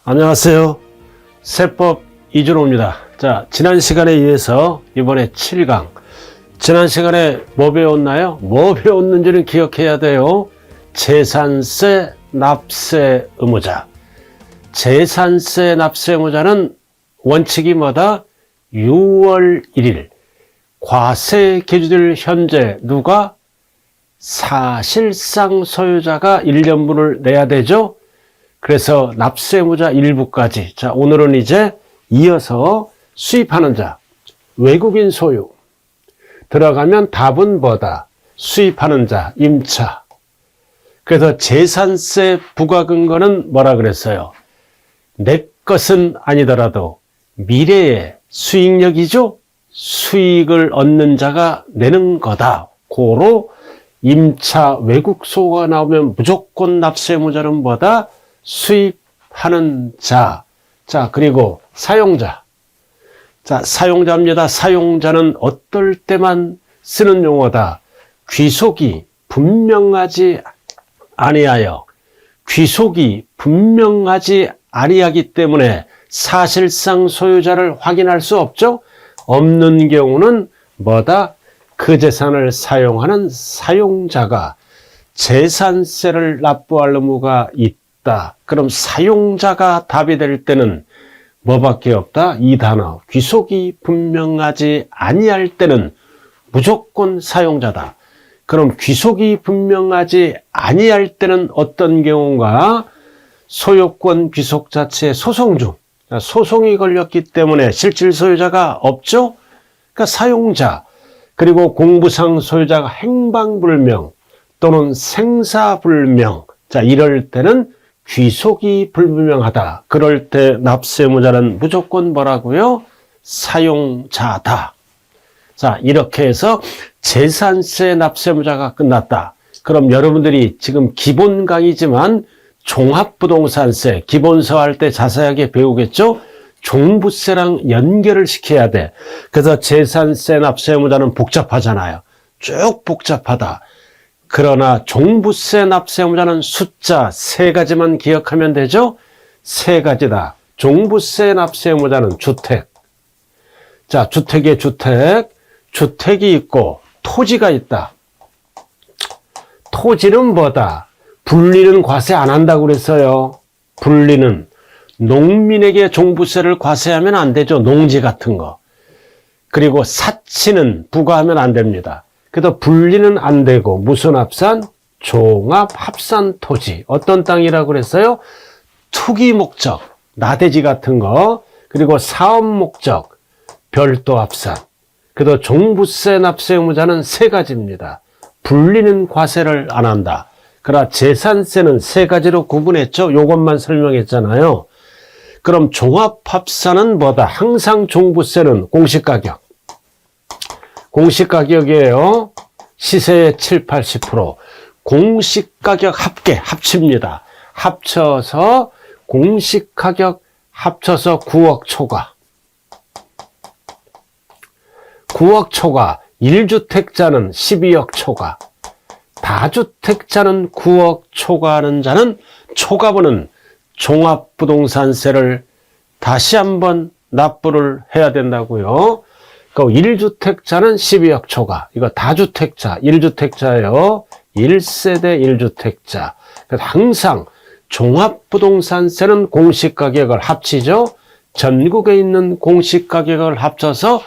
안녕하세요. 세법 이준호입니다. 자, 지난 시간에 이어서 이번에 7강. 지난 시간에 뭐 배웠나요? 뭐 배웠는지는 기억해야 돼요. 재산세 납세 의무자. 재산세 납세 의무자는 원칙이 뭐다? 6월 1일. 과세 기준일 현재 누가? 사실상 소유자가 1년분을 내야 되죠? 그래서 납세 의무자 일부까지. 자, 오늘은 이제 이어서 수입하는 자, 외국인 소유. 들어가면 답은 뭐다? 수입하는 자, 임차. 그래서 재산세 부과 근거는 뭐라 그랬어요? 내 것은 아니더라도 미래의 수익력이죠? 수익을 얻는 자가 내는 거다. 고로 임차 외국 소유가 나오면 무조건 납세 의무자는 뭐다? 수입하는 자. 자, 그리고 사용자. 자, 사용자입니다. 사용자는 어떨 때만 쓰는 용어다. 귀속이 분명하지 아니하여. 귀속이 분명하지 아니하기 때문에 사실상 소유자를 확인할 수 없죠? 없는 경우는 뭐다? 그 재산을 사용하는 사용자가 재산세를 납부할 의무가 있다. 그럼 사용자가 답이 될 때는 뭐밖에 없다? 이 단어. 귀속이 분명하지 아니할 때는 무조건 사용자다. 그럼 귀속이 분명하지 아니할 때는 어떤 경우인가? 소유권 귀속 자체 소송 중. 소송이 걸렸기 때문에 실질 소유자가 없죠? 그러니까 사용자. 그리고 공부상 소유자가 행방불명 또는 생사불명. 자, 이럴 때는 귀속이 불분명하다. 그럴 때 납세 의무자는 무조건 뭐라고요? 사용자다. 자, 이렇게 해서 재산세 납세 의무자가 끝났다. 그럼 여러분들이 지금 기본 강의지만 종합부동산세 기본서 할 때 자세하게 배우겠죠? 종부세랑 연결을 시켜야 돼. 그래서 재산세 납세 의무자는 복잡하잖아요. 쭉 복잡하다. 그러나 종부세 납세 의무자는 숫자 3가지만 기억하면 되죠? 3가지다. 종부세 납세 의무자는 주택. 자, 주택의 주택. 주택이 있고 토지가 있다. 토지는 뭐다? 분리는 과세 안 한다고 그랬어요. 분리는. 농민에게 종부세를 과세하면 안 되죠. 농지 같은 거. 그리고 사치는 부과하면 안 됩니다. 그래도 분리는 안 되고 무슨 합산? 종합합산 토지. 어떤 땅이라고 그랬어요? 투기 목적, 나대지 같은 거. 그리고 사업 목적, 별도 합산. 그래도 종부세 납세 의무자는 3가지입니다. 분리는 과세를 안 한다. 그러나 재산세는 3가지로 구분했죠. 요것만 설명했잖아요. 그럼 종합합산은 뭐다? 항상 종부세는 공시가격. 공시가격이에요. 시세의 7, 80%. 공시가격 합칩니다. 합쳐서 공시가격 합쳐서 9억 초과. 9억 초과. 1주택자는 12억 초과. 다주택자는 9억 초과하는 자는 초과분은 종합부동산세를 다시 한번 납부를 해야 된다고요. 그 1주택자는 12억 초과. 이거 다주택자, 1주택자예요. 1세대 1주택자. 항상 종합부동산세는 공시가격을 합치죠. 전국에 있는 공시가격을 합쳐서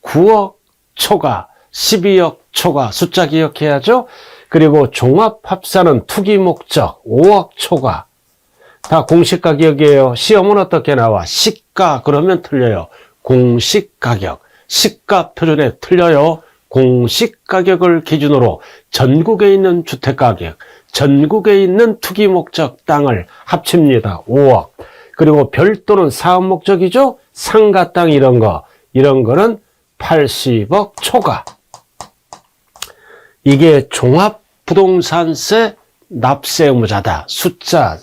9억 초과, 12억 초과 숫자 기억해야죠. 그리고 종합합산은 투기 목적 5억 초과. 다 공시가격이에요. 시험은 어떻게 나와? 시가 그러면 틀려요. 공시가격. 시가 표준에 틀려요. 공시가격을 기준으로 전국에 있는 주택가격, 전국에 있는 투기 목적 땅을 합칩니다. 5억. 그리고 별도는 사업 목적이죠. 상가 땅 이런 거는 80억 초과. 이게 종합부동산세 납세 의무자다. 숫자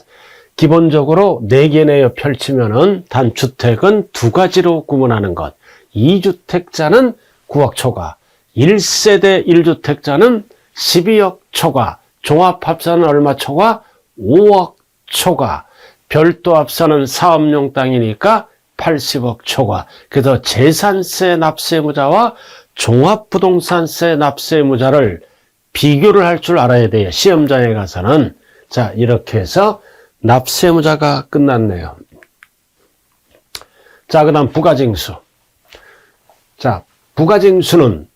기본적으로 4개 내에 펼치면은 단주택은 2가지로 구분하는 것. 2주택자는 9억 초과, 1세대 1주택자는 12억 초과, 종합합산은 얼마 초과? 5억 초과. 별도 앞서는 사업용 땅이니까 80억 초과. 그래서 재산세 납세무자와 종합부동산세 납세무자를 비교를 할 줄 알아야 돼요. 시험장에 가서는. 자, 이렇게 해서 납세무자가 끝났네요. 자, 그 다음 부가징수. 자, 부가징수는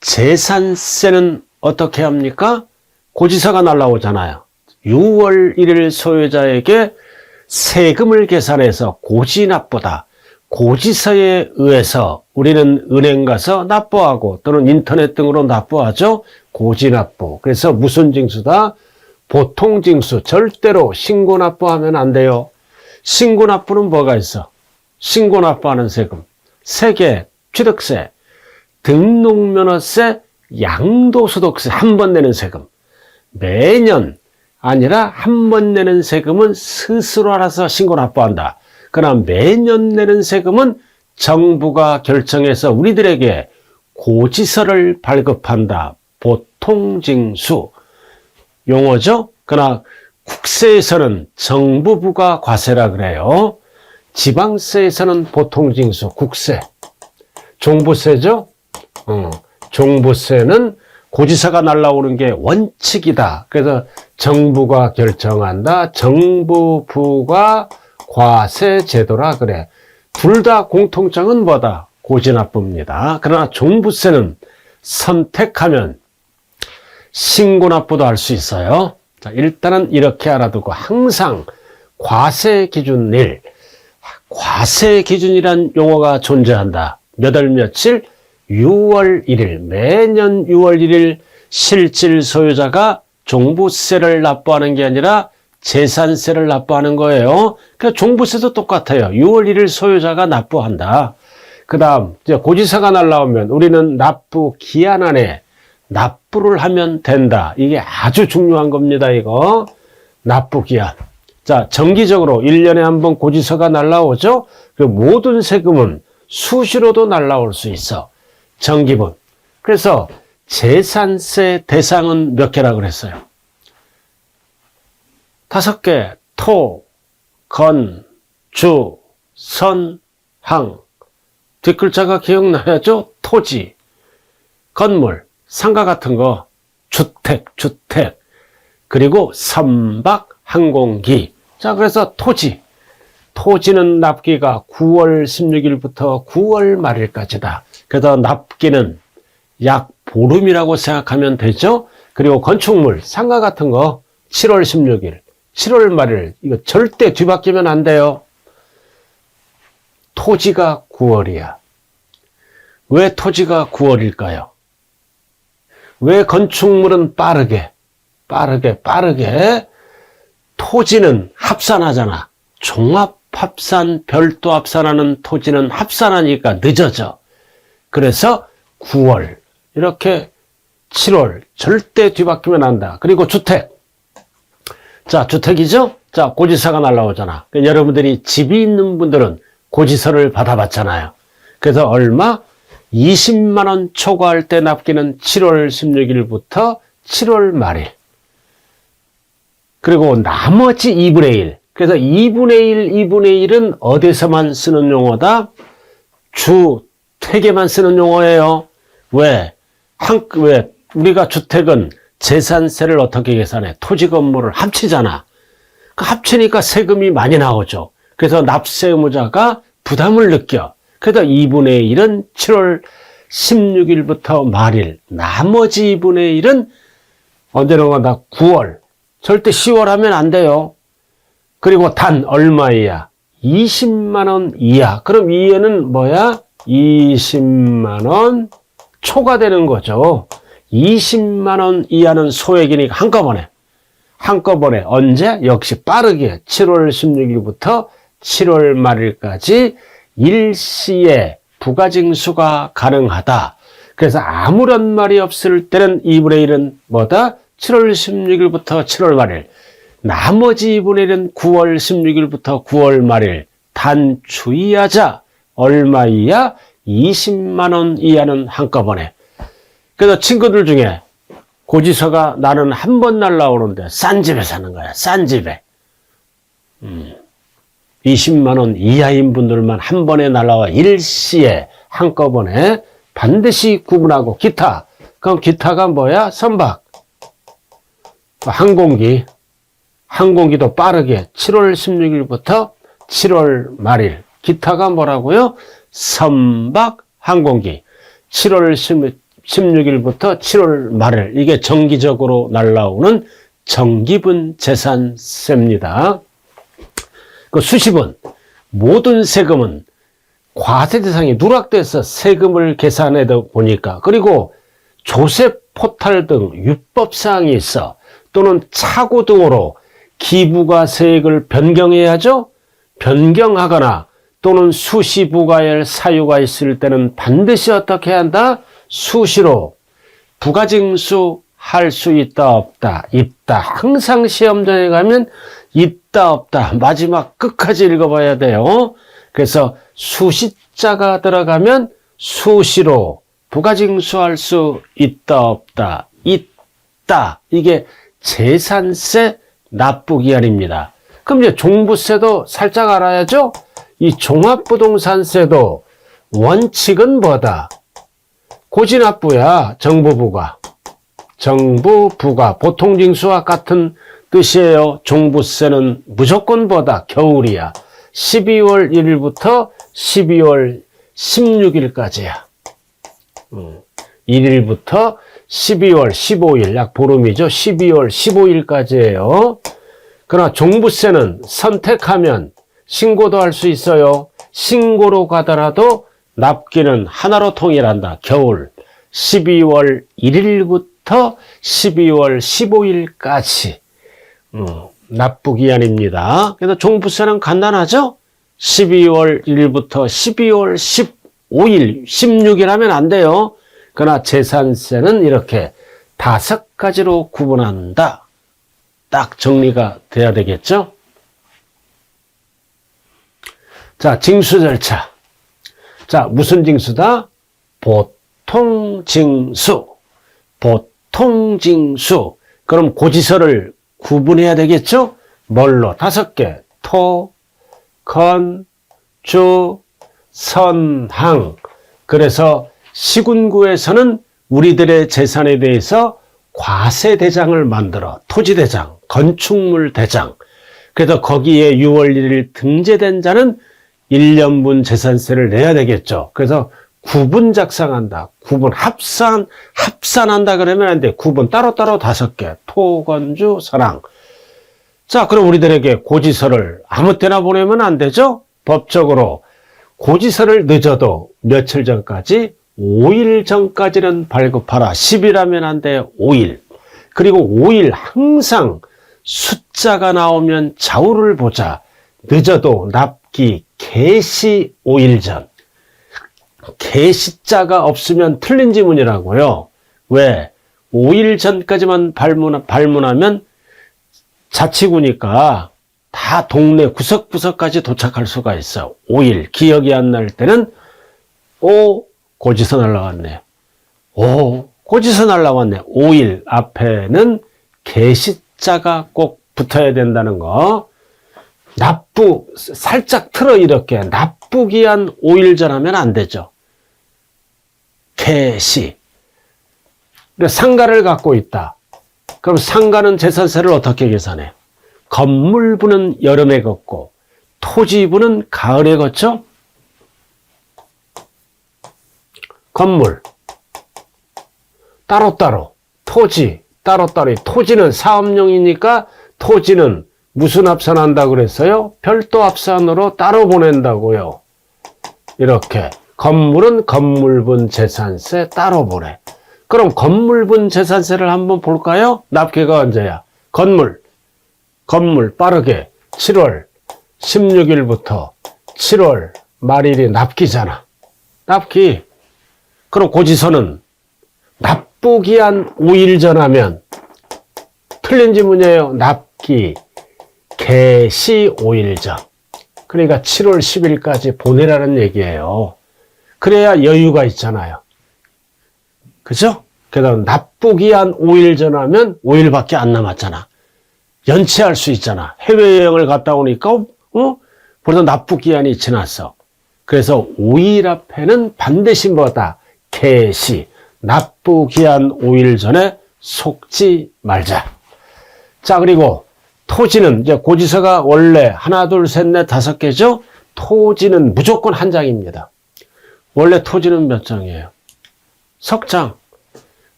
재산세는 어떻게 합니까? 고지서가 날라오잖아요. 6월 1일 소유자에게 세금을 계산해서 고지납부다. 고지서에 의해서 우리는 은행 가서 납부하고 또는 인터넷 등으로 납부하죠. 고지납부. 그래서 무슨 징수다? 보통징수. 절대로 신고납부하면 안 돼요. 신고납부는 뭐가 있어? 신고납부하는 세금. 세계, 취득세, 등록면허세, 양도소득세. 한 번 내는 세금. 매년 아니라 한 번 내는 세금은 스스로 알아서 신고납부한다. 그러나 매년 내는 세금은 정부가 결정해서 우리들에게 고지서를 발급한다. 보통징수 용어죠. 그러나 국세에서는 정부부가 과세라 그래요. 지방세에서는 보통징수, 국세. 종부세죠. 종부세는 고지서가 날라오는 게 원칙이다. 그래서 정부가 결정한다. 정부부가 과세 제도라 그래. 둘 다 공통점은 뭐다? 고지납부입니다. 그러나 종부세는 선택하면 신고납부도 할 수 있어요. 자, 일단은 이렇게 알아두고 항상 과세기준일, 과세기준이란 용어가 존재한다. 몇 월 며칠? 6월 1일, 매년 6월 1일 실질 소유자가 종부세를 납부하는 게 아니라 재산세를 납부하는 거예요. 그러니까 종부세도 똑같아요. 6월 1일 소유자가 납부한다. 그 다음 고지서가 날라오면 우리는 납부 기한 안에 납부를 하면 된다. 이게 아주 중요한 겁니다. 이거 납부 기한. 자, 정기적으로 1년에 한 번 고지서가 날라오죠. 그 모든 세금은 수시로도 날라올 수 있어. 정기분. 그래서 재산세 대상은 몇 개라고 그랬어요? 5개. 토, 건, 주, 선, 항. 뒷글자가 기억나야죠? 토지, 건물, 상가 같은 거, 주택. 그리고 선박, 항공기. 자, 그래서 토지. 토지는 납기가 9월 16일부터 9월 말일까지다. 그래서 납기는 약 보름이라고 생각하면 되죠. 그리고 건축물, 상가 같은 거 7월 16일, 7월 말일. 이거 절대 뒤바뀌면 안 돼요. 토지가 9월이야. 왜 토지가 9월일까요? 왜 건축물은 빠르게 토지는 합산하잖아. 종합합산, 별도 합산하는 토지는 합산하니까 늦어져. 그래서 9월, 이렇게 7월, 절대 뒤바뀌면 안 돼. 그리고 주택. 자, 주택이죠? 자, 고지서가 날라오잖아. 여러분들이 집이 있는 분들은 고지서를 받아봤잖아요. 그래서 얼마? 20만 원 초과할 때 납기는 7월 16일부터 7월 말일. 그리고 나머지 2분의 1. 그래서 2분의 1은 어디서만 쓰는 용어다? 주택에만 쓰는 용어예요. 왜? 우리가 주택은 재산세를 어떻게 계산해? 토지 건물을 합치잖아. 그 합치니까 세금이 많이 나오죠. 그래서 납세의무자가 부담을 느껴. 그래서 2분의 1은 7월 16일부터 말일. 나머지 2분의 1은 언제나 9월. 절대 10월 하면 안 돼요. 그리고 단 얼마이야? 20만 원 이하. 그럼 이해는 뭐야? 20만 원 초과되는 거죠. 20만 원 이하는 소액이니까 한꺼번에 언제? 역시 빠르게 7월 16일부터 7월 말일까지 일시에 부가징수가 가능하다. 그래서 아무런 말이 없을 때는 2분의 1은 뭐다? 7월 16일부터 7월 말일. 나머지 2분의 1은 9월 16일부터 9월 말일. 단 주의하자. 얼마 이하? 20만 원 이하는 한꺼번에. 그래서 친구들 중에 고지서가 나는 한 번 날라오는데 싼 집에 사는 거야. 싼 집에. 20만 원 이하인 분들만 한 번에 날라와 일시에 한꺼번에 반드시 구분하고 기타. 그럼 기타가 뭐야? 선박. 항공기도 빠르게 7월 16일부터 7월 말일. 기타가 뭐라고요? 선박 항공기. 7월 16일부터 7월 말일. 이게 정기적으로 날라오는 정기분 재산세입니다. 그 수십은 모든 세금은 과세 대상이 누락돼서 세금을 계산해 보니까, 그리고 조세 포탈 등 유법사항이 있어 또는 착오 등으로 기부과세액을 변경해야죠. 변경하거나 또는 수시 부과해야 할 사유가 있을 때는 반드시 어떻게 해야 한다? 수시로 부가징수할 수 있다 없다. 있다. 항상 시험장에 가면 있다 없다. 마지막 끝까지 읽어봐야 돼요. 그래서 수시자가 들어가면 수시로 부가징수할 수 있다 없다. 있다. 이게 재산세 납부기한입니다. 그럼 이제 종부세도 살짝 알아야죠. 이 종합부동산세도 원칙은 뭐다? 고지납부야. 정부부가 보통징수와 같은 뜻이에요. 종부세는 무조건 뭐다? 겨울이야. 12월 1일부터 12월 16일까지야. 1일부터 12월 15일, 약 보름이죠. 12월 15일까지예요. 그러나 종부세는 선택하면 신고도 할 수 있어요. 신고로 가더라도 납기는 하나로 통일한다. 겨울 12월 1일부터 12월 15일까지 납부기한입니다. 그래서 종부세는 간단하죠. 12월 1일부터 12월 15일, 16일 하면 안 돼요. 그러나 재산세는 이렇게 5가지로 구분한다. 딱 정리가 돼야 되겠죠. 자, 징수 절차. 자, 무슨 징수다? 보통징수. 보통징수. 그럼 고지서를 구분해야 되겠죠? 뭘로? 5개. 토, 건, 주, 선, 항. 그래서 시군구에서는 우리들의 재산에 대해서 과세대장을 만들어. 토지대장, 건축물대장. 그래서 거기에 6월 1일 등재된 자는 1년분 재산세를 내야 되겠죠. 그래서 구분 작성한다. 구분 합산한다 그러면 안 돼. 구분 따로따로 5개. 토, 건, 주, 선항. 자, 그럼 우리들에게 고지서를 아무 때나 보내면 안 되죠? 법적으로 고지서를 늦어도 며칠 전까지 5일 전까지는 발급하라. 10일하면 안 돼. 5일. 그리고 5일 항상 숫자가 나오면 좌우를 보자. 늦어도 납기 개시 5일 전. 개시자가 없으면 틀린 지문이라고요. 왜? 5일 전까지만 발문하면 자치구니까 다 동네 구석구석까지 도착할 수가 있어. 5일. 기억이 안 날 때는 고지서 날라왔네. 고지서 날라왔네. 5일 앞에는 개시자가 꼭 붙어야 된다는 거. 살짝 틀어 이렇게. 납부기한 5일 전 하면 안 되죠. 개시. 상가를 갖고 있다. 그럼 상가는 재산세를 어떻게 계산해? 건물부는 여름에 걷고 토지부는 가을에 걷죠? 건물 따로따로, 토지 따로따로. 토지는 사업용이니까 토지는 무슨 합산한다고 그랬어요? 별도 합산으로 따로 보낸다고요. 이렇게. 건물은 건물분 재산세 따로 보내. 그럼 건물분 재산세를 한번 볼까요? 납기가 언제야? 건물 빠르게 7월 16일부터 7월 말일이 납기잖아. 납기. 그럼 고지서는 납부기한 5일 전 하면 틀린 지문이에요. 납기 개시 5일 전. 그러니까 7월 10일까지 보내라는 얘기예요. 그래야 여유가 있잖아요. 그죠? 그래서 납부기한 5일 전하면 5일밖에 안 남았잖아. 연체할 수 있잖아. 해외여행을 갔다 오니까 벌써 납부기한이 지났어. 그래서 5일 앞에는 반드시 뭐다? 개시. 납부기한 5일 전에 속지 말자. 자, 그리고 토지는 이제 고지서가 원래 하나, 둘, 셋, 넷, 5개죠? 토지는 무조건 한 장입니다. 원래 토지는 몇 장이에요? 석장,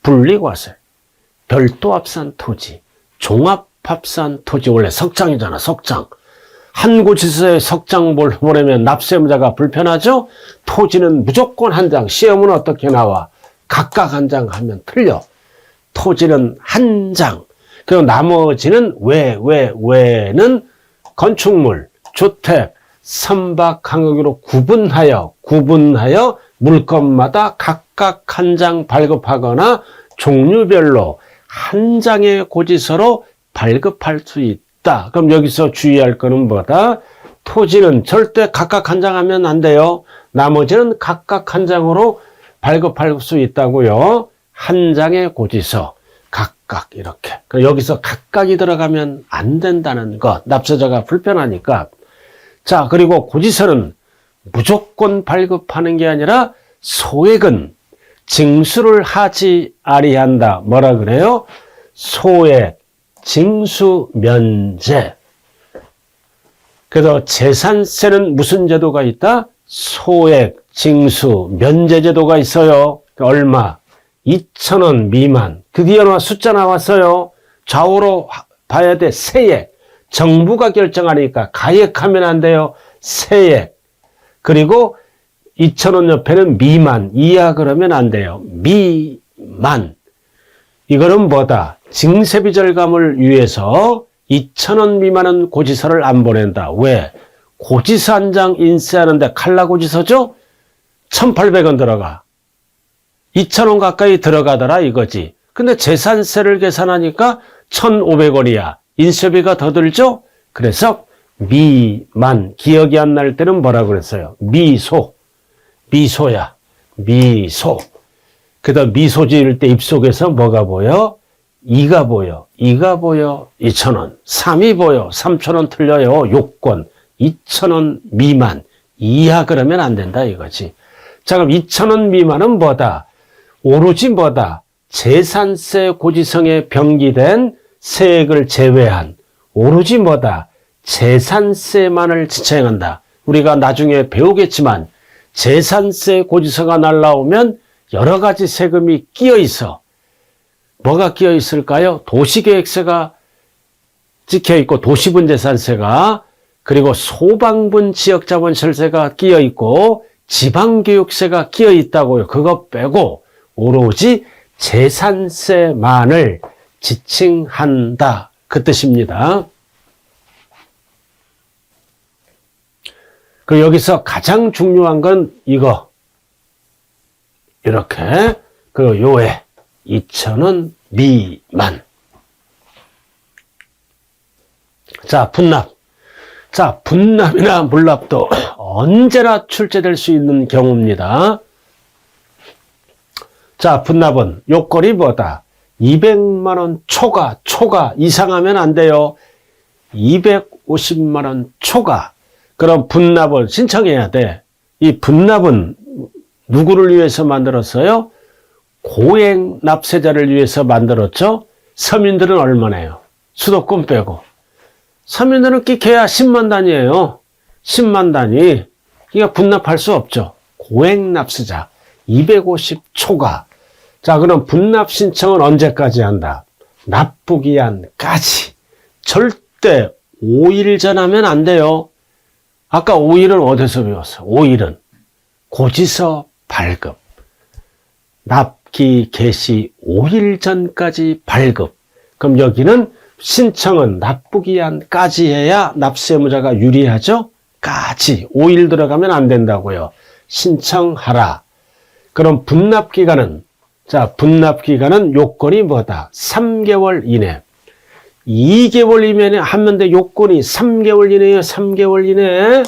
분리과세, 별도 합산 토지, 종합 합산 토지 원래 석장이잖아. 석장. 한 고지서에 석장 보내면 납세의무자가 불편하죠? 토지는 무조건 한 장. 시험은 어떻게 나와? 각각 한 장 하면 틀려. 토지는 한 장. 그리고 나머지는 외는 건축물, 주택, 선박, 항역으로 구분하여 물건마다 각각 한 장 발급하거나 종류별로 한 장의 고지서로 발급할 수 있다. 그럼 여기서 주의할 거는 뭐다? 토지는 절대 각각 한 장 하면 안 돼요. 나머지는 각각 한 장으로 발급할 수 있다고요. 한 장의 고지서 각각 이렇게. 여기서 각각이 들어가면 안 된다는 것. 납세자가 불편하니까. 자, 그리고 고지서는 무조건 발급하는 게 아니라 소액은 징수를 하지 아니한다. 뭐라 그래요? 소액, 징수 면제. 그래서 재산세는 무슨 제도가 있다? 소액, 징수, 면제 제도가 있어요. 얼마? 2,000원 미만. 그 뒤에 숫자 나왔어요. 좌우로 봐야 돼. 세액. 정부가 결정하니까 가액하면 안 돼요. 세액. 그리고 2,000원 옆에는 미만. 이하 그러면 안 돼요. 미만. 이거는 뭐다? 징세비 절감을 위해서 2,000원 미만은 고지서를 안 보낸다. 왜? 고지서 한 장 인쇄하는데 칼라 고지서죠? 1,800원 들어가. 2,000원 가까이 들어가더라 이거지. 근데 재산세를 계산하니까 1,500원이야. 인쇄비가 더 들죠? 그래서 미만. 기억이 안 날 때는 뭐라고 그랬어요? 미소야. 미소. 그다음 미소 지을 때 입속에서 뭐가 보여? 2가 보여. 2,000원. 3이 보여. 3,000원 틀려요. 요건. 2,000원 미만. 이하 그러면 안 된다 이거지. 자, 그럼 2,000원 미만은 뭐다? 오로지 뭐다? 재산세 고지서에 병기된 세액을 제외한 오로지 뭐다? 재산세만을 지칭한다. 우리가 나중에 배우겠지만 재산세 고지서가 날라오면 여러 가지 세금이 끼어 있어. 뭐가 끼어 있을까요? 도시계획세가 찍혀 있고 도시분재산세가, 그리고 소방분 지역자본시설세가 끼어 있고 지방교육세가 끼어 있다고요. 그거 빼고 오로지 재산세만을 지칭한다. 그 뜻입니다. 그 여기서 가장 중요한 건 이거. 이렇게 그 요에 2,000원 미만. 자, 분납. 자, 분납이나 물납도 언제나 출제될 수 있는 경우입니다. 자, 분납은 요건이 뭐다? 200만 원 초과 이상하면 안 돼요. 250만 원 초과. 그럼 분납을 신청해야 돼. 이 분납은 누구를 위해서 만들었어요? 고액 납세자를 위해서 만들었죠. 서민들은 얼마나요? 수도권 빼고. 서민들은 끼켜야 10만 단위예요. 10만 단위. 그러니까 분납할 수 없죠. 고액 납세자 250 초과. 자, 그럼 분납 신청은 언제까지 한다? 납부기한까지. 절대 5일 전하면 안 돼요. 아까 5일은 어디서 배웠어? 5일은 고지서 발급. 납기 개시 5일 전까지 발급. 그럼 여기는 신청은 납부기한까지 해야 납세의무자가 유리하죠? 까지. 5일 들어가면 안 된다고요. 신청하라. 그럼 분납기간은, 자, 분납기간은 요건이 뭐다? 3개월 이내. 2개월이면 하면 돼. 요건이 3개월 이내에요. 3개월 이내.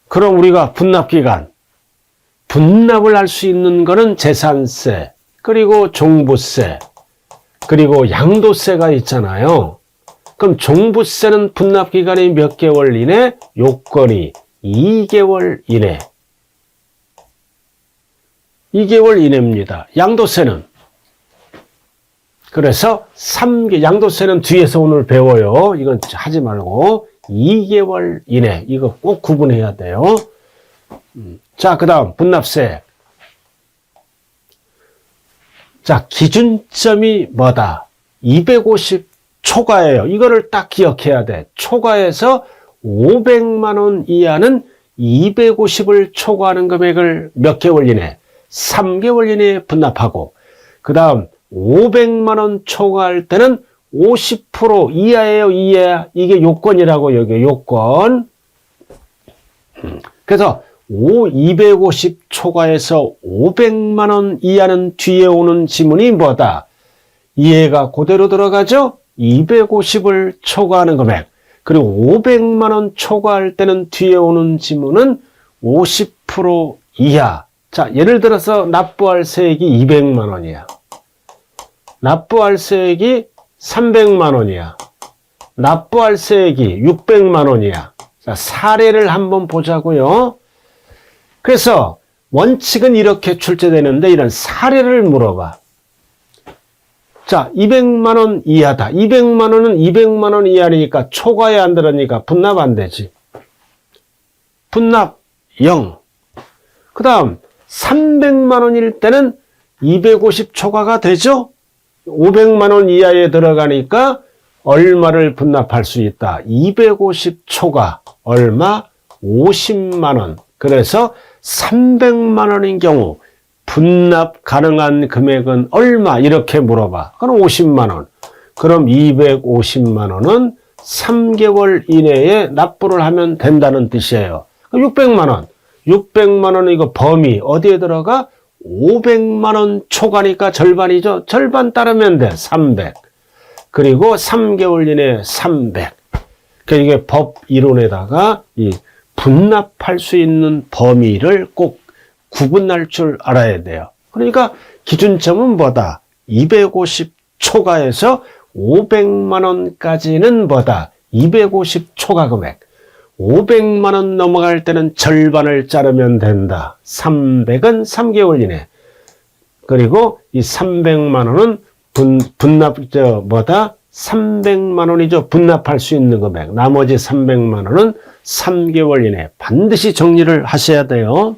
그럼 우리가 분납기간. 분납을 할 수 있는 거는 재산세, 그리고 종부세, 그리고 양도세가 있잖아요. 그럼 종부세는 분납기간이 몇 개월 이내? 요건이 2개월 이내. 2개월 이내입니다. 양도세는? 그래서 양도세는 뒤에서 오늘 배워요. 이건 하지 말고 2개월 이내. 이거 꼭 구분해야 돼요. 자, 그 다음 분납세. 자, 기준점이 뭐다? 250 초과예요. 이거를 딱 기억해야 돼. 초과해서 500만 원 이하는 250을 초과하는 금액을 몇 개월 이내? 3개월 이내에 분납하고, 그 다음 500만 원 초과할 때는 50% 이하예요, 이하. 이게 요건이라고, 여기 요건. 그래서 250 초과해서 500만 원 이하는 뒤에 오는 지문이 뭐다? 이해가 그대로 들어가죠? 250을 초과하는 금액. 그리고 500만 원 초과할 때는 뒤에 오는 지문은 50% 이하. 자, 예를 들어서 납부할 세액이 200만 원이야. 납부할 세액이 300만 원이야. 납부할 세액이 600만 원이야. 자, 사례를 한번 보자고요. 그래서 원칙은 이렇게 출제되는데 이런 사례를 물어봐. 자, 200만 원 이하다. 200만 원은 200만 원 이하니까 초과에 안 들으니까 분납 안 되지. 분납 0. 그 다음 300만 원일 때는 250 초과가 되죠? 500만 원 이하에 들어가니까 얼마를 분납할 수 있다? 250 초과. 얼마? 50만 원. 그래서 300만 원인 경우 분납 가능한 금액은 얼마? 이렇게 물어봐. 그럼 50만 원. 그럼 250만 원은 3개월 이내에 납부를 하면 된다는 뜻이에요. 600만 원. 600만 원 이거 범위 어디에 들어가? 500만 원 초과니까 절반이죠. 절반 따르면 돼. 300. 그리고 3개월 이내에 300. 그러니까 이게 법 이론에다가 이 분납할 수 있는 범위를 꼭 구분할 줄 알아야 돼요. 그러니까 기준점은 뭐다? 250 초과해서 500만 원까지는 뭐다? 250 초과 금액. 500만 원 넘어갈 때는 절반을 자르면 된다. 300은 3개월 이내. 그리고 이 300만 원은 분납, 300만 원이죠. 분납할 수 있는 금액. 나머지 300만 원은 3개월 이내. 반드시 정리를 하셔야 돼요.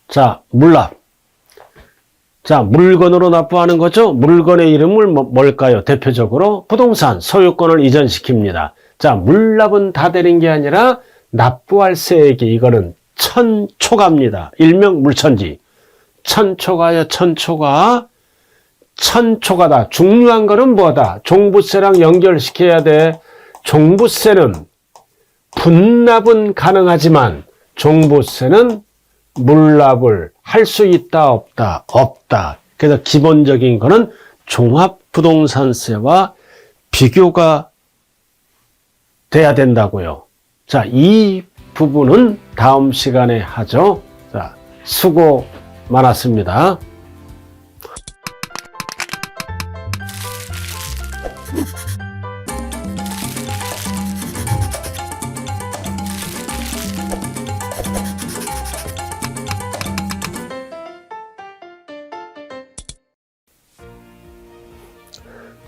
자, 물납. 자, 물건으로 납부하는 거죠. 물건의 이름은 뭘까요? 대표적으로 부동산, 소유권을 이전시킵니다. 자, 물납은 다 되는 게 아니라 납부할 세액이 이거는 천초과입니다. 일명 물천지. 천초과요, 천초과. 천초과다. 중요한 거는 뭐다? 종부세랑 연결시켜야 돼. 종부세는 분납은 가능하지만 종부세는 물납을 할 수 있다, 없다? 없다. 그래서 기본적인 거는 종합부동산세와 비교가 돼야 된다고요. 자, 이 부분은 다음 시간에 하죠. 자, 수고 많았습니다.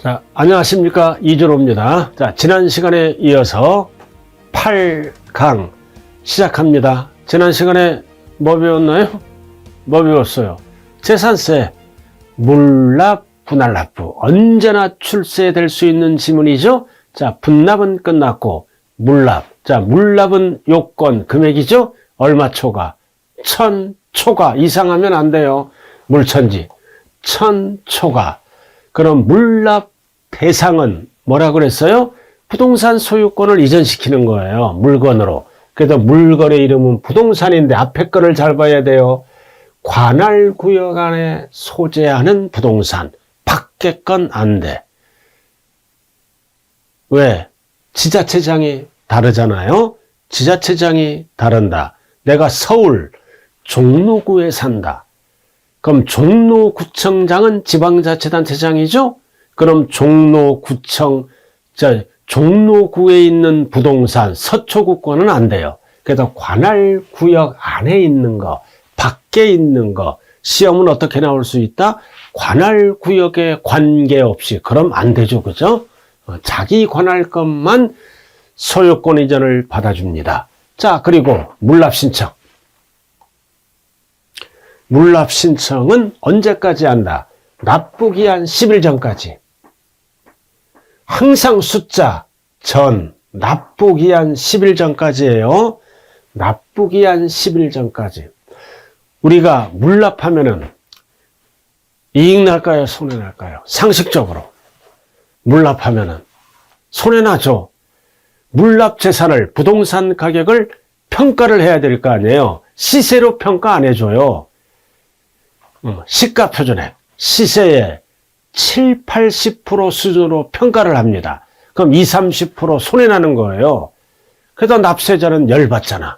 자, 안녕하십니까. 이준호입니다. 자, 지난 시간에 이어서 8강 시작합니다. 지난 시간에 뭐 배웠나요? 뭐 배웠어요? 재산세, 물납, 분할납부. 언제나 출세될 수 있는 지문이죠? 자, 분납은 끝났고, 물납. 자, 물납은 요건, 금액이죠? 얼마 초과? 1000 초과 이상하면 안 돼요. 물천지. 1000 초과. 그럼 물납 대상은 뭐라 그랬어요? 부동산 소유권을 이전시키는 거예요. 물건으로. 그래서 물건의 이름은 부동산인데 앞에 거를 잘 봐야 돼요. 관할구역 안에 소재하는 부동산. 밖에 건 안 돼. 왜? 지자체장이 다르잖아요. 지자체장이 다른다. 내가 서울 종로구에 산다. 그럼 종로구청장은 지방자치단체장이죠? 그럼 종로구청, 종로구에 있는 부동산 서초구권은 안 돼요. 그래서 관할구역 안에 있는 거, 밖에 있는 거, 시험은 어떻게 나올 수 있다? 관할구역에 관계없이. 그럼 안 되죠. 그죠? 자기 관할 것만 소유권 이전을 받아줍니다. 자, 그리고 물납신청. 물납신청은 언제까지 한다? 납부기한 10일 전까지. 항상 숫자 전, 납부기한 10일 전까지예요. 납부기한 10일 전까지. 우리가 물납하면은 이익 날까요? 손해 날까요? 상식적으로. 물납하면은 손해나죠. 물납 재산을, 부동산 가격을 평가를 해야 될 거 아니에요. 시세로 평가 안 해줘요. 시가 표준액, 시세의 7, 80% 수준으로 평가를 합니다. 그럼 20, 30% 손해나는 거예요. 그래도 납세자는 열받잖아.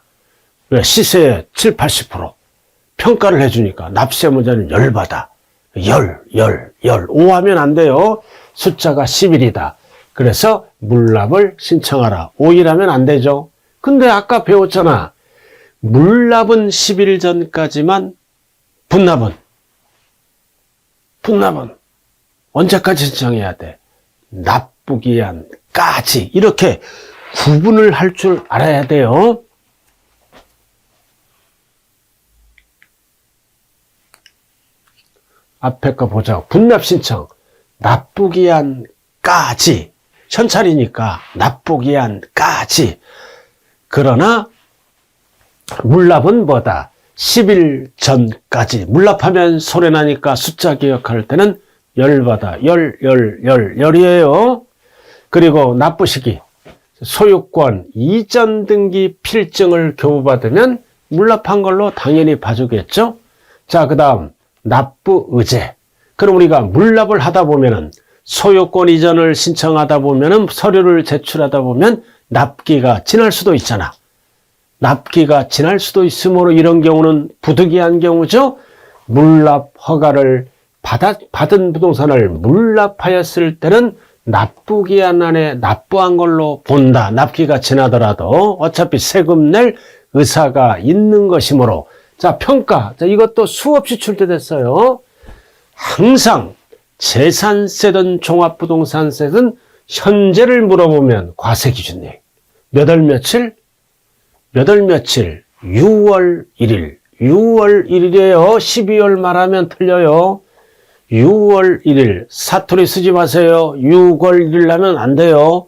왜? 시세의 7, 80% 평가를 해주니까 납세무자는 열받아. 오하면 안 돼요. 숫자가 10일이다. 그래서 물납을 신청하라. 5일 하면 안 되죠. 근데 아까 배웠잖아. 물납은 10일 전까지만, 분납은 언제까지 신청해야 돼? 납부기한까지. 이렇게 구분을 할 줄 알아야 돼요. 앞에 거 보자. 분납 신청. 납부기한까지. 현찰이니까 납부기한까지. 그러나 물납은 뭐다? 10일 전까지. 물납하면 손해나니까 숫자 기억할 때는 열받아. 열이에요. 그리고 납부 시기. 소유권 이전 등기 필증을 교부받으면 물납한 걸로 당연히 봐주겠죠? 자, 그 다음 납부 의제. 그럼 우리가 물납을 하다 보면은 소유권 이전을 신청하다 보면은 서류를 제출하다 보면 납기가 지날 수도 있잖아. 납기가 지날 수도 있으므로 이런 경우는 부득이한 경우죠. 물납 허가를 받은 부동산을 물납하였을 때는 납부기한 안에 납부한 걸로 본다. 납기가 지나더라도 어차피 세금 낼 의사가 있는 것이므로. 자, 평가. 자, 이것도 수없이 출제됐어요. 항상 재산세든 종합부동산세든 현재를 물어보면 과세기준이 몇 월 며칠? 6월 1일. 6월 1일이에요. 12월 말하면 틀려요. 6월 1일. 사투리 쓰지 마세요. 6월 1일 하면 안 돼요.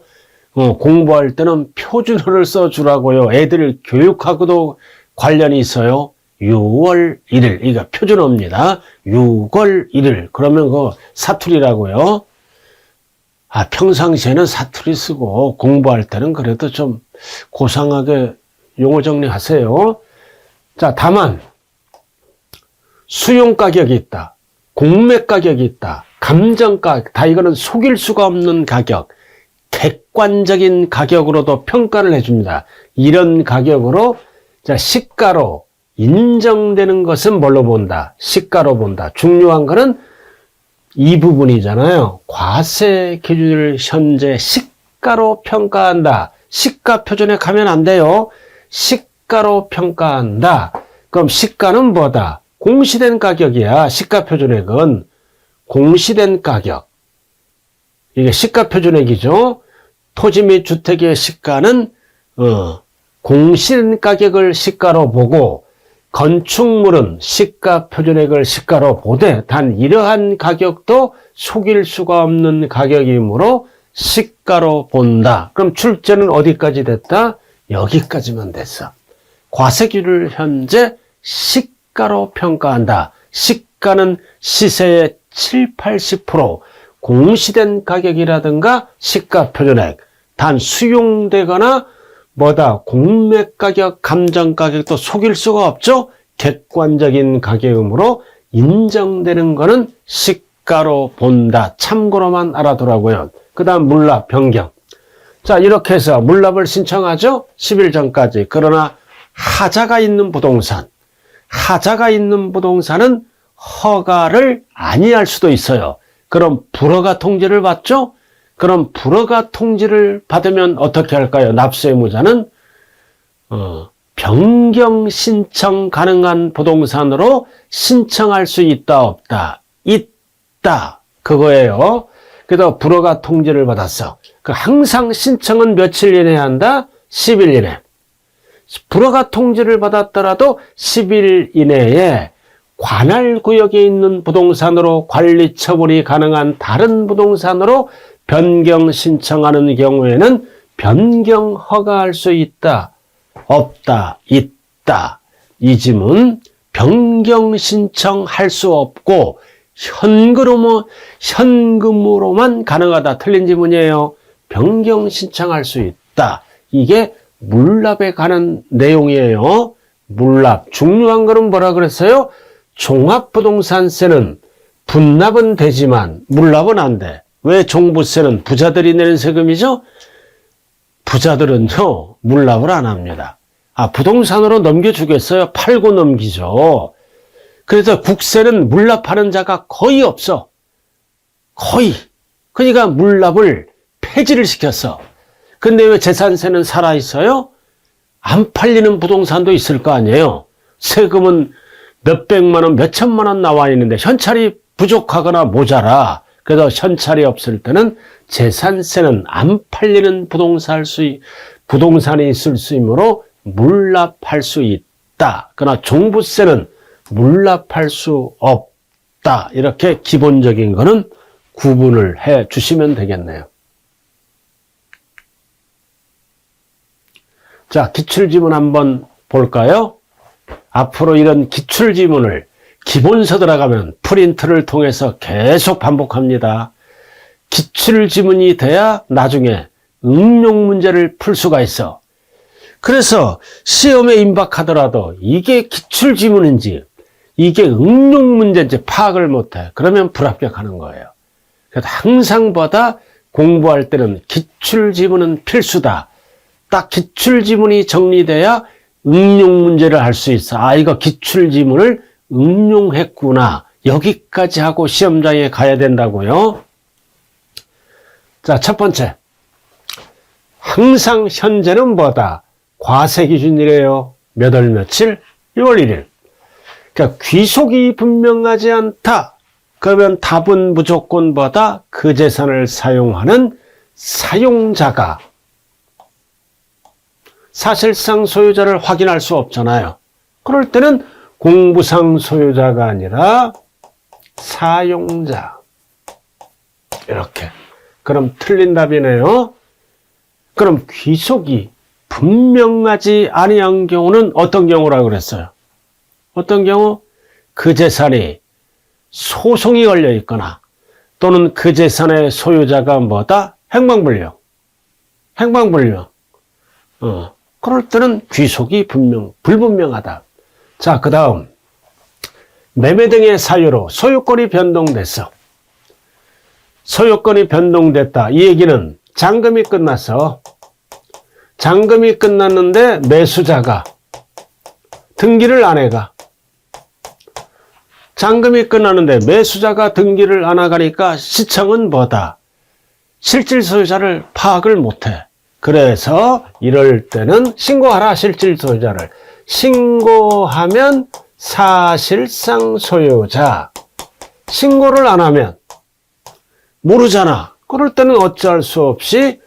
공부할 때는 표준어를 써주라고요. 애들 교육하고도 관련이 있어요. 6월 1일. 이거 표준어입니다. 6월 1일. 그러면 그 사투리라고요. 평상시에는 사투리 쓰고 공부할 때는 그래도 좀 고상하게 용어 정리하세요. 자, 다만 수용 가격이 있다. 공매 가격이 있다. 감정가격. 다 이거는 속일 수가 없는 가격. 객관적인 가격으로도 평가를 해줍니다. 이런 가격으로 자, 시가로 인정되는 것은 뭘로 본다? 시가로 본다. 중요한 거는 이 부분이잖아요. 과세 기준을 현재 시가로 평가한다. 시가 표준에 가면 안 돼요. 시가로 평가한다. 그럼 시가는 뭐다? 공시된 가격이야. 시가 표준액은 공시된 가격. 이게 시가 표준액이죠. 토지 및 주택의 시가는 공시된 가격을 시가로 보고 건축물은 시가 표준액을 시가로 보되 단 이러한 가격도 속일 수가 없는 가격이므로 시가로 본다. 그럼 출제는 어디까지 됐다? 여기까지만 됐어. 과세기를 현재 시가로 평가한다. 시가는 시세의 7, 80% 공시된 가격이라든가 시가 표준액 단 수용되거나 뭐다 공매 가격, 감정 가격도 속일 수가 없죠. 객관적인 가격이므로 인정되는 거는 시가로 본다. 참고로만 알아두라고요. 그 다음 물납 변경. 자, 이렇게 해서 물납을 신청하죠. 10일 전까지. 그러나 하자가 있는 부동산은 허가를 아니할 수도 있어요. 그럼 불허가 통지를 받죠? 그럼 불허가 통지를 받으면 어떻게 할까요? 납세의무자는 변경 신청 가능한 부동산으로 신청할 수 있다 없다? 있다. 그거예요. 그래서 불허가 통지를 받았어. 항상 신청은 며칠 이내에 한다? 10일 이내. 불허가 통지를 받았더라도 10일 이내에 관할구역에 있는 부동산으로 관리 처분이 가능한 다른 부동산으로 변경 신청하는 경우에는 변경 허가할 수 있다, 없다, 있다. 이 지문 변경 신청할 수 없고 현금으로만 가능하다. 틀린 지문이에요. 변경 신청할 수 있다. 이게 물납에 관한 내용이에요. 물납. 중요한 거는 뭐라 그랬어요? 종합부동산세는 분납은 되지만 물납은 안 돼. 왜? 종부세는 부자들이 내는 세금이죠? 부자들은요, 물납을 안 합니다. 부동산으로 넘겨주겠어요? 팔고 넘기죠. 그래서 국세는 물납하는 자가 거의 없어. 거의. 그러니까 물납을 폐지를 시켰어. 근데 왜 재산세는 살아있어요? 안 팔리는 부동산도 있을 거 아니에요. 세금은 몇백만 원, 몇천만 원 나와 있는데 현찰이 부족하거나 모자라. 그래서 현찰이 없을 때는 재산세는 안 팔리는 부동산이 있을 수 있으므로 물납할 수 있다. 그러나 종부세는 물납할 수 없다. 이렇게 기본적인 거는 구분을 해 주시면 되겠네요. 자, 기출지문 한번 볼까요? 앞으로 이런 기출지문을 기본서 들어가면 프린트를 통해서 계속 반복합니다. 기출지문이 돼야 나중에 응용 문제를 풀 수가 있어. 그래서 시험에 임박하더라도 이게 기출지문인지 이게 응용 문제인지 파악을 못해. 그러면 불합격하는 거예요. 그래서 항상보다 공부할 때는 기출지문은 필수다. 딱 기출지문이 정리돼야 응용 문제를 할 수 있어. 이거 기출지문을 응용했구나. 여기까지 하고 시험장에 가야 된다고요. 자, 첫 번째. 항상 현재는 뭐다? 과세 기준이래요. 몇 월 며칠? 6월 1일. 그러니까 귀속이 분명하지 않다. 그러면 답은 무조건 뭐다? 그 재산을 사용하는 사용자가 사실상 소유자를 확인할 수 없잖아요. 그럴 때는 공부상 소유자가 아니라 사용자. 이렇게. 그럼 틀린 답이네요. 그럼 귀속이 분명하지 아니한 경우는 어떤 경우라고 그랬어요? 어떤 경우? 그 재산이 소송이 걸려 있거나 또는 그 재산의 소유자가 뭐다? 행방불명. 행방불명. 그럴 때는 귀속이 불분명하다. 자, 그 다음. 매매 등의 사유로 소유권이 변동됐어. 소유권이 변동됐다. 이 얘기는 잔금이 끝났어. 잔금이 끝났는데 매수자가 등기를 안 해가. 잔금이 끝나는데 매수자가 등기를 안 하가니까 시청은 뭐다? 실질 소유자를 파악을 못해. 그래서 이럴 때는 신고하라. 실질 소유자를. 신고하면 사실상 소유자. 신고를 안 하면 모르잖아. 그럴 때는 어쩔 수 없이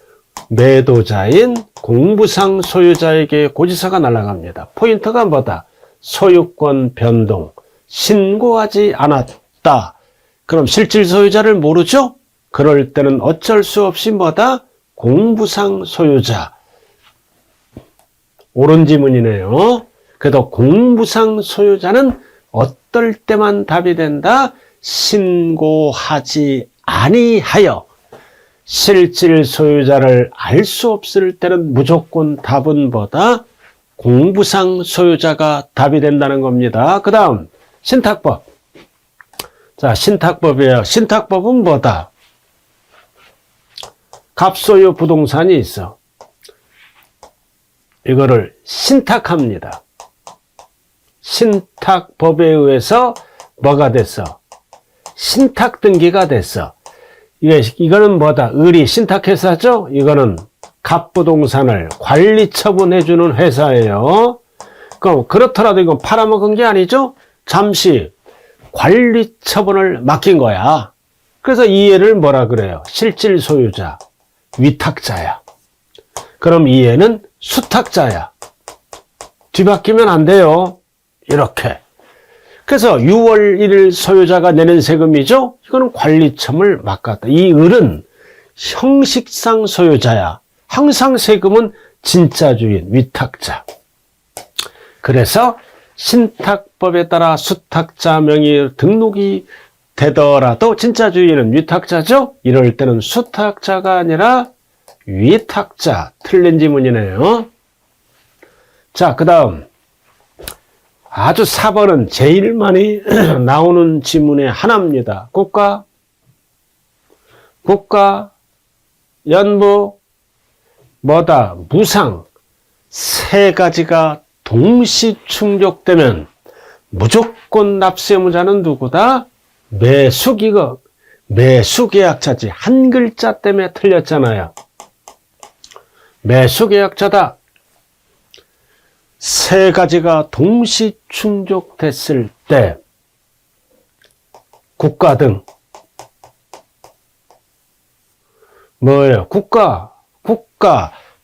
매도자인 공부상 소유자에게 고지서가 날아갑니다. 포인트가 뭐다? 소유권 변동. 신고하지 않았다. 그럼 실질 소유자를 모르죠? 그럴 때는 어쩔 수 없이 뭐다? 공부상 소유자. 옳은 지문이네요. 그래도 공부상 소유자는 어떨 때만 답이 된다? 신고하지 아니하여. 실질 소유자를 알 수 없을 때는 무조건 답은 뭐다? 공부상 소유자가 답이 된다는 겁니다. 그 다음 신탁법. 자, 신탁법이에요. 신탁법은 뭐다? 갑소유 부동산이 있어. 이거를 신탁합니다. 신탁법에 의해서 뭐가 됐어? 신탁 등기가 됐어. 이거는 뭐다? 을이 신탁회사죠? 이거는 갑부동산을 관리 처분해주는 회사예요. 그럼 그렇더라도 이건 팔아먹은 게 아니죠? 잠시 관리 처분을 맡긴 거야. 그래서 이 애를 뭐라 그래요? 실질 소유자, 위탁자야. 그럼 이 애는 수탁자야. 뒤바뀌면 안 돼요. 이렇게. 그래서 6월 1일 소유자가 내는 세금이죠? 이거는 관리처분을 맡겼다. 이 을은 형식상 소유자야. 항상 세금은 진짜 주인, 위탁자. 그래서 신탁법에 따라 수탁자 명의 등록이 되더라도 진짜 주인은 위탁자죠? 이럴 때는 수탁자가 아니라 위탁자. 틀린 지문이네요. 자, 그 다음 아주 4번은 제일 많이 나오는 지문의 하나입니다. 국가, 연부, 뭐다? 무상. 세 가지가 동시 충족되면 무조건 납세의무자는 누구다? 매수기업, 매수계약자지. 한 글자 때문에 틀렸잖아요. 매수계약자다. 세 가지가 동시 충족됐을 때 국가 등 뭐예요? 국가,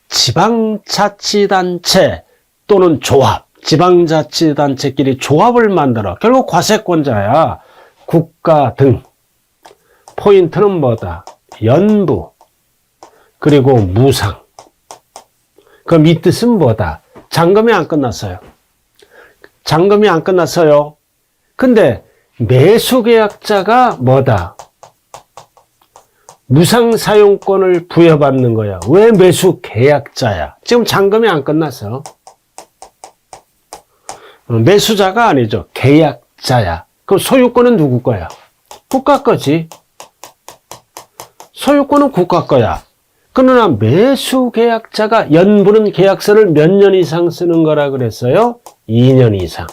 지방자치단체 또는 조합, 지방자치단체끼리 조합을 만들어. 결국 과세권자야. 국가 등. 포인트는 뭐다? 연부, 그리고 무상. 그럼 이 뜻은 뭐다? 잔금이 안 끝났어요. 잔금이 안 끝났어요. 근데 매수계약자가 뭐다? 무상사용권을 부여받는 거야. 왜 매수계약자야? 지금 잔금이 안 끝났어. 매수자가 아니죠. 계약자야. 그럼 소유권은 누구 거야? 국가 거지. 소유권은 국가 거야. 그러나 매수계약자가 연부는 계약서를 몇 년 이상 쓰는 거라 그랬어요? 2년 이상.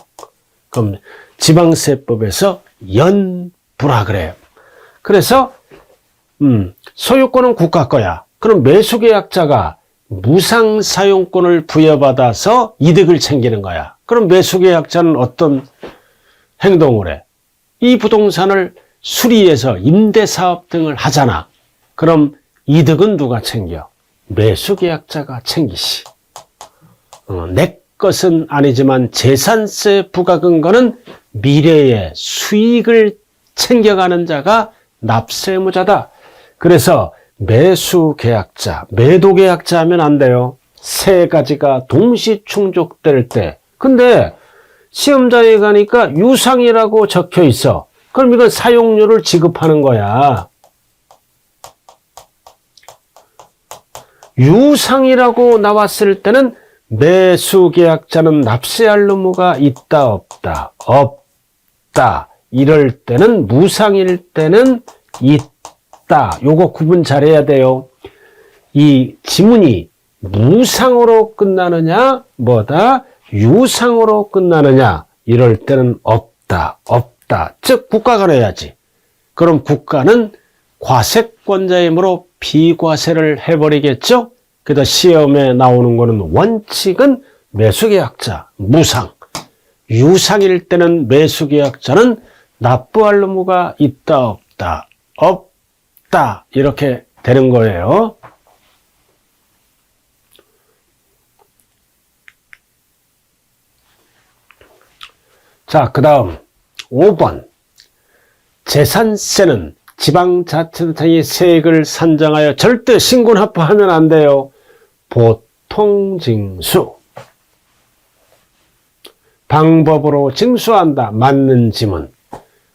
그럼 지방세법에서 연부라 그래요. 그래서 소유권은 국가 거야. 그럼 매수계약자가 무상사용권을 부여받아서 이득을 챙기는 거야. 그럼 매수계약자는 어떤 행동을 해? 이 부동산을 수리해서 임대사업 등을 하잖아. 그럼 이득은 누가 챙겨? 매수계약자가 챙기시. 내 것은 아니지만 재산세 부과근거는 미래의 수익을 챙겨가는 자가 납세의무자다. 그래서 매수계약자, 매도계약자 하면 안 돼요. 세 가지가 동시 충족될 때. 근데 시험장에 가니까 유상이라고 적혀 있어. 그럼 이건 사용료를 지급하는 거야. 유상이라고 나왔을 때는 매수계약자는 납세할 의무가 있다 없다? 없다. 이럴 때는 무상일 때는 있다. 요거 구분 잘해야 돼요. 이 지문이 무상으로 끝나느냐 뭐다? 유상으로 끝나느냐 이럴 때는 없다. 없다. 즉 국가가 내야지. 그럼 국가는 과세권자이므로 비과세를 해버리겠죠? 그래서 시험에 나오는 거는 원칙은 매수계약자, 무상. 유상일 때는 매수계약자는 납부할 의무가 있다, 없다? 없다. 이렇게 되는 거예요. 자, 그 다음 5번. 재산세는 지방자치단체의 세액을 산정하여 절대 신고납부하면 안 돼요. 보통징수. 방법으로 징수한다. 맞는 지문.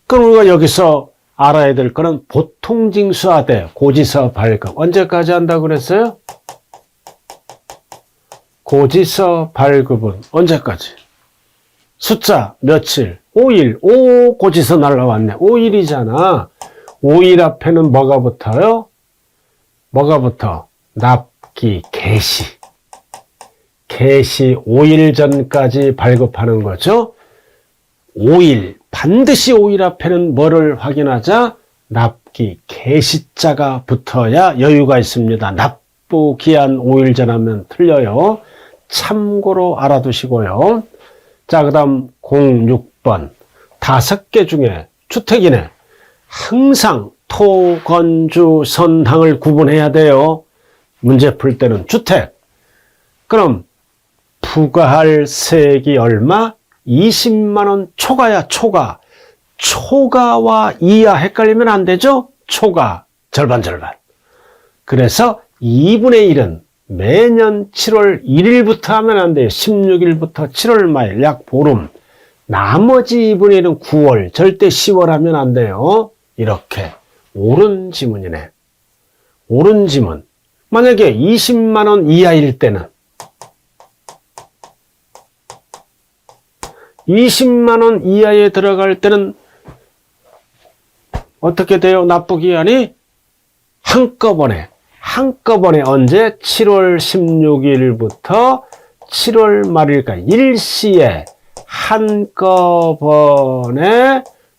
그럼 우리가 여기서 알아야 될 거는 보통징수하되 고지서 발급. 언제까지 한다고 그랬어요? 고지서 발급은 언제까지? 숫자 며칠? 5일. 오 고지서 날라왔네. 5일이잖아. 5일 앞에는 뭐가 붙어요? 뭐가 붙어? 납기, 개시. 개시 5일 전까지 발급하는 거죠. 5일, 반드시 5일 앞에는 뭐를 확인하자? 납기, 계시자가 붙어야 여유가 있습니다. 납부기한 5일 전하면 틀려요. 참고로 알아두시고요. 자, 그 다음 06번. 5개 중에 주택이네. 항상 토, 건주, 선항을 구분해야 돼요. 문제 풀 때는 주택. 그럼 부과할 세액이 얼마? 20만원 초과야, 초과. 초과와 이하 헷갈리면 안 되죠? 초과, 절반. 그래서 2분의 1은 매년 7월 1일부터 하면 안 돼요. 16일부터 7월 말, 약 보름. 나머지 2분의 1은 9월, 절대 10월 하면 안 돼요. 이렇게. 옳은 지문이네. 옳은 지문. 만약에 20만원 이하일 때는 20만원 이하에 들어갈 때는 어떻게 돼요? 납부기한이 한꺼번에 언제? 7월 16일부터 7월 말일까지 일시에 한꺼번에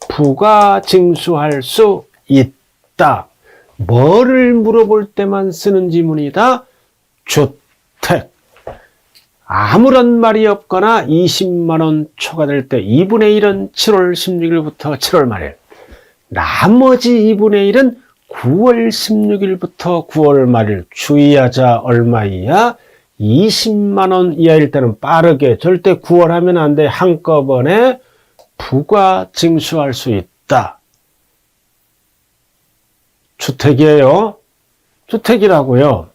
부가 징수할 수 있다. 뭐를 물어볼 때만 쓰는 지문이다? 주택. 아무런 말이 없거나 20만원 초과될 때 2분의 1은 7월 16일부터 7월 말일. 나머지 2분의 1은 9월 16일부터 9월 말일. 주의하자. 얼마 이하? 20만원 이하일 때는 빠르게, 절대 9월 하면 안 돼. 한꺼번에 부가 징수할 수 있다. 주택이에요. 주택이라고요.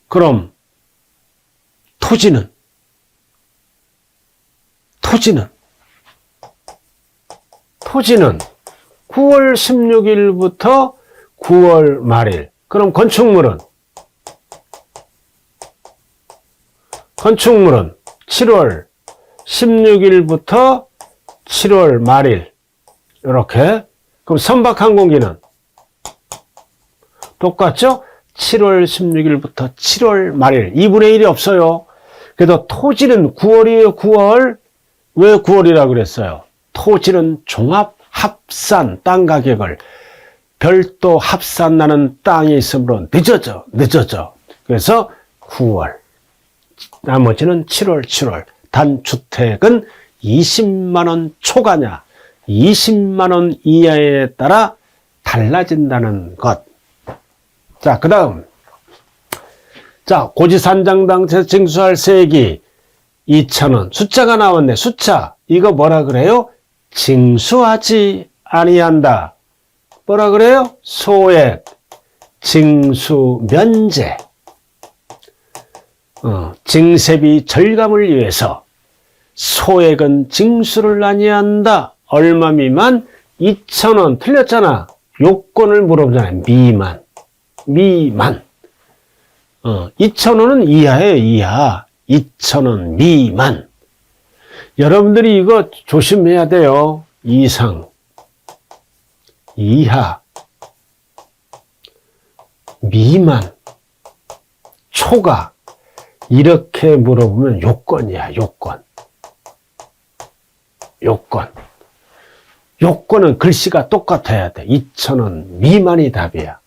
그럼 토지는 9월 16일부터 9월 말일. 그럼 건축물은 7월 16일부터 7월 말일. 이렇게. 그럼 선박항공기는 똑같죠? 7월 16일부터 7월 말일. 2분의 1이 없어요. 그래도 토지는 9월이에요, 9월. 왜 9월이라고 그랬어요? 토지는 종합 합산 땅 가격을 별도 합산나는 땅이 있으므로 늦어져. 그래서 9월. 나머지는 7월. 단 주택은 20만원 초과냐, 20만원 이하에 따라 달라진다는 것. 자, 그 다음. 자, 고지산장당 징수할 세액이 2,000원. 숫자가 나왔네. 숫자. 이거 뭐라 그래요? 징수하지 아니한다. 뭐라 그래요? 소액, 징수 면제. 징세비 절감을 위해서 소액은 징수를 아니한다. 얼마 미만? 2,000원. 틀렸잖아. 요건을 물어보잖아요. 미만. 2,000원은 이하예요, 이하. 2,000원 미만. 여러분들이 이거 조심해야 돼요. 이상, 이하, 미만, 초과. 이렇게 물어보면 요건이야, 요건. 요건은 글씨가 똑같아야 돼. 2,000원 미만이 답이야.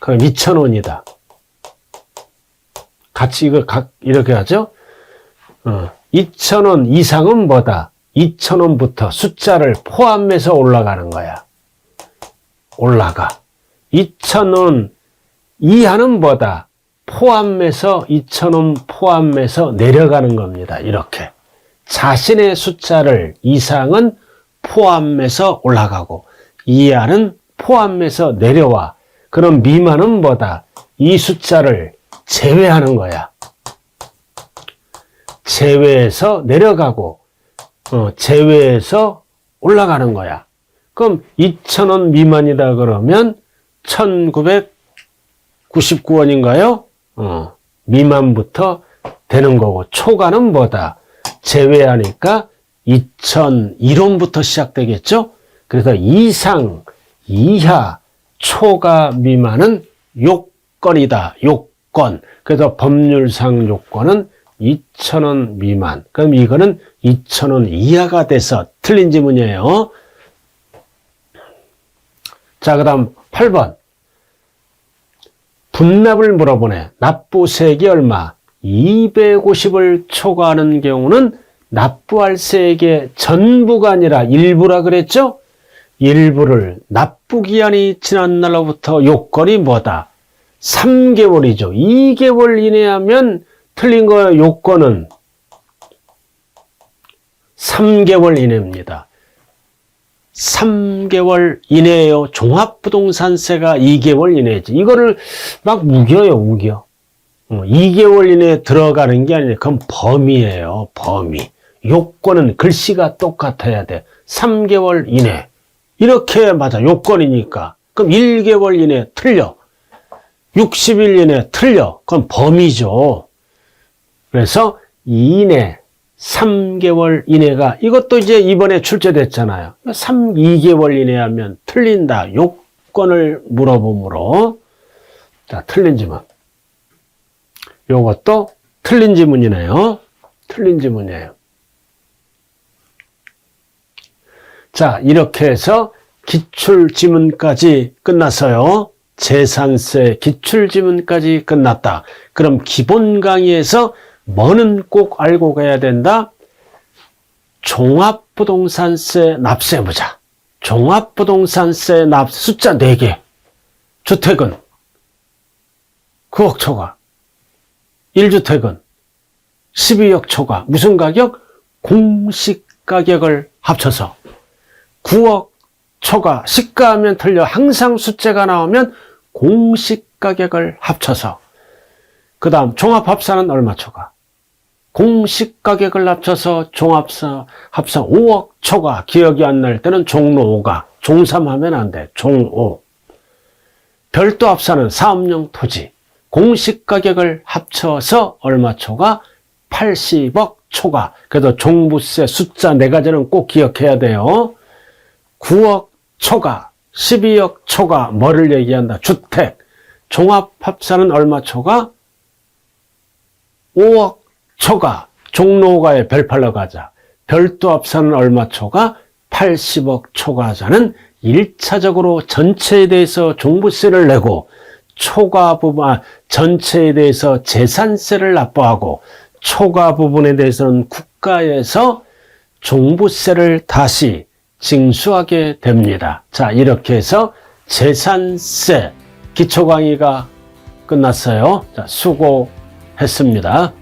그럼 2,000원이다. 같이 이거 이렇게 하죠? 2,000원 이상은 뭐다? 2,000원부터 숫자를 포함해서 올라가는 거야. 올라가. 2,000원 이하는 뭐다? 포함해서 2,000원 포함해서 내려가는 겁니다. 이렇게. 자신의 숫자를 이상은 포함해서 올라가고 이하는 포함해서 내려와. 그럼 미만은 뭐다? 이 숫자를 제외하는 거야. 제외해서 내려가고 제외해서 올라가는 거야. 그럼 2,000원 미만이다 그러면 1,999원인가요? 미만부터 되는 거고 초과는 뭐다? 제외하니까 2,001원부터 시작되겠죠? 그래서 이상, 이하, 초과 미만은 요건이다. 요건. 그래서 법률상 요건은 2,000원 미만. 그럼 이거는 2,000원 이하가 돼서 틀린 지문이에요. 자, 그 다음 8번. 분납을 물어보네. 납부세액이 얼마? 250을 초과하는 경우는 납부할 세액의 전부가 아니라 일부라 그랬죠? 일부를 납부기한이 지난 날로부터 요건이 뭐다? 3개월이죠. 2개월 이내하면 틀린 거예요. 요건은 3개월 이내입니다. 3개월 이내에요. 종합부동산세가 2개월 이내지. 이거를 막 우겨요, 우겨. 2개월 이내에 들어가는 게 아니라 그건 범위예요, 범위. 요건은 글씨가 똑같아야 돼. 3개월 이내. 이렇게 맞아. 요건이니까. 그럼 1개월 이내 틀려. 60일 이내 틀려. 그건 범위죠. 그래서 이내, 3개월 이내가 이것도 이제 이번에 출제됐잖아요. 2개월 이내 하면 틀린다. 요건을 물어보므로. 자, 틀린 지문. 요것도 틀린 지문이네요. 틀린 지문이에요. 자, 이렇게 해서 기출지문까지 끝났어요. 재산세 기출지문까지 끝났다. 그럼 기본 강의에서 뭐는 꼭 알고 가야 된다? 종합부동산세 납세 보자. 종합부동산세 납세 숫자 4개. 주택은 9억 초과. 1주택은 12억 초과. 무슨 가격? 공시가격을 합쳐서 9억 초과. 시가하면 틀려. 항상 숫자가 나오면 공시가격을 합쳐서. 그 다음 종합합산은 얼마 초과? 공시가격을 합쳐서 종합합산 5억 초과. 기억이 안 날 때는 종로 5가. 종3 하면 안 돼. 종5. 별도 합산은 사업용 토지. 공시가격을 합쳐서 얼마 초과? 80억 초과. 그래서 종부세 숫자 4가지는 꼭 기억해야 돼요. 9억 초과, 12억 초과. 뭐를 얘기한다? 주택. 종합합산은 얼마 초과? 5억 초과. 종로가에 별팔러 가자. 별도 합산은 얼마 초과? 80억 초과자는 1차적으로 전체에 대해서 종부세를 내고 초과 부분, 전체에 대해서 재산세를 납부하고 초과 부분에 대해서는 국가에서 종부세를 다시 징수하게 됩니다. 자, 이렇게 해서 재산세 기초 강의가 끝났어요. 자, 수고했습니다.